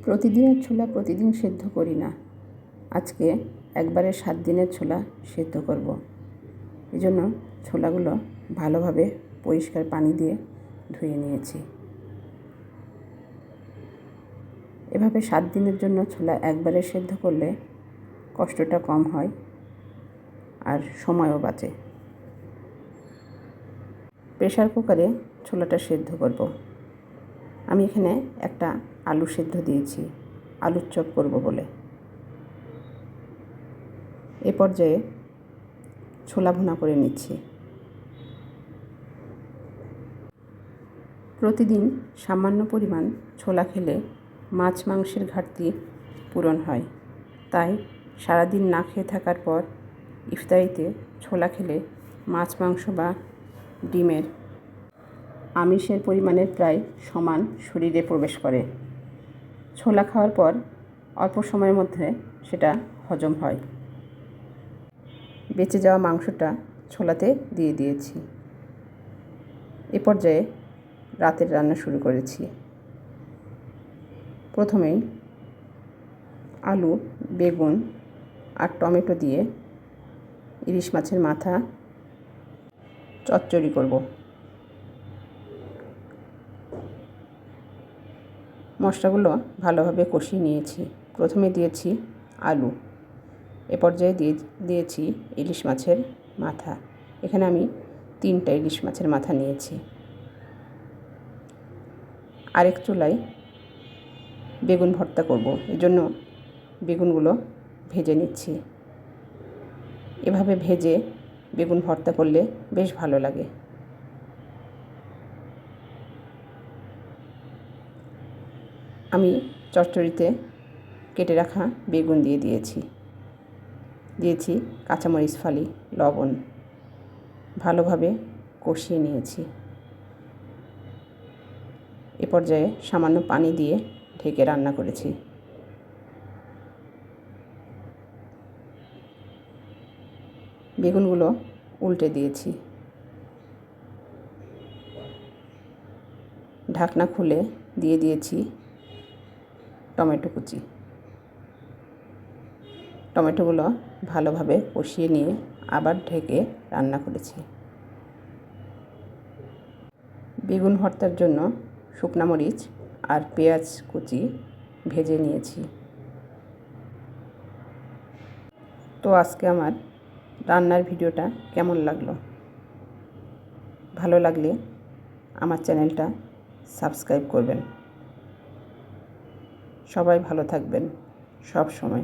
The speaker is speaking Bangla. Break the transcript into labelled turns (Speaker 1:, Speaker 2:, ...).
Speaker 1: প্রতিদিনের ছোলা প্রতিদিন সেদ্ধ করি না। আজকে একবারে 7 দিনের ছোলা সেদ্ধ করব। এজন্য ছোলাগুলো ভালোভাবে পরিষ্কার পানি দিয়ে ধুয়ে নিয়েছি। এভাবে 7 দিনের জন্য ছোলা একবারে সেদ্ধ করলে কষ্টটা কম হয় আর সময়ও বাঁচে। প্রেসার কুকারে ছোলাটা সেদ্ধ করব। আমি এখানে একটা আলু সেদ্ধ দিয়েছি আলুর চপ করব বলে। এ পর্যায়ে ছোলা ভুনা করে নিচ্ছি। প্রতিদিন সামান্য পরিমাণ ছোলা খেলে মাছ মাংসের ঘাটতি পূরণ হয়। তাই সারাদিন না খেয়ে থাকার পর ইফতারিতে ছোলা খেলে মাছ মাংস বা ডিমের আমিষের পরিমাণের প্রায় সমান শরীরে প্রবেশ করে। ছোলা খাওয়ার পর অল্প সময়ের মধ্যে সেটা হজম হয়। বেঁচে যাওয়া মাংসটা ছোলাতে দিয়ে দিয়েছি। এ পর্যায়ে রাতের রান্না শুরু করেছি। প্রথমেই আলু, বেগুন আর টমেটো দিয়ে ইলিশ মাছের মাথা চচ্চড়ি করব। মশলাগুলো ভালোভাবে কষিয়ে নিয়েছি। প্রথমে দিয়েছি আলু, এ পর্যায়ে দিয়েছি ইলিশ মাছের মাথা। এখানে আমি 3টা ইলিশ মাছের মাথা নিয়েছি। আরেক চুলায় বেগুন ভর্তা করব, এজন্য বেগুনগুলো ভেজে নিচ্ছি। এভাবে ভেজে বেগুন ভর্তা করলে বেশ ভালো লাগে। আমি চচ্চড়িতে কেটে রাখা বেগুন দিয়েছি কাঁচামরিচ ফালি, লবণ, ভালোভাবে কষিয়ে নিয়েছি। এ পর্যায়ে সামান্য পানি দিয়ে ঢেকে রান্না করেছি। বেগুনগুলো উল্টে দিয়েছি। ঢাকনা খুলে দিয়ে দিয়েছি টমেটো কুচি। টমেটোগুলো ভালোভাবে কষিয়ে নিয়ে আবার ঢেকে রান্না করেছি। বেগুন ভর্তার জন্য শুকনো মরিচ আর পেঁয়াজ কুচি ভেজে নিয়েছি। তো আজকে আমার রান্নার ভিডিওটা কেমন লাগলো? ভালো লাগলে আমার চ্যানেলটা সাবস্ক্রাইব করবেন। সবাই ভালো থাকবেন সব সময়।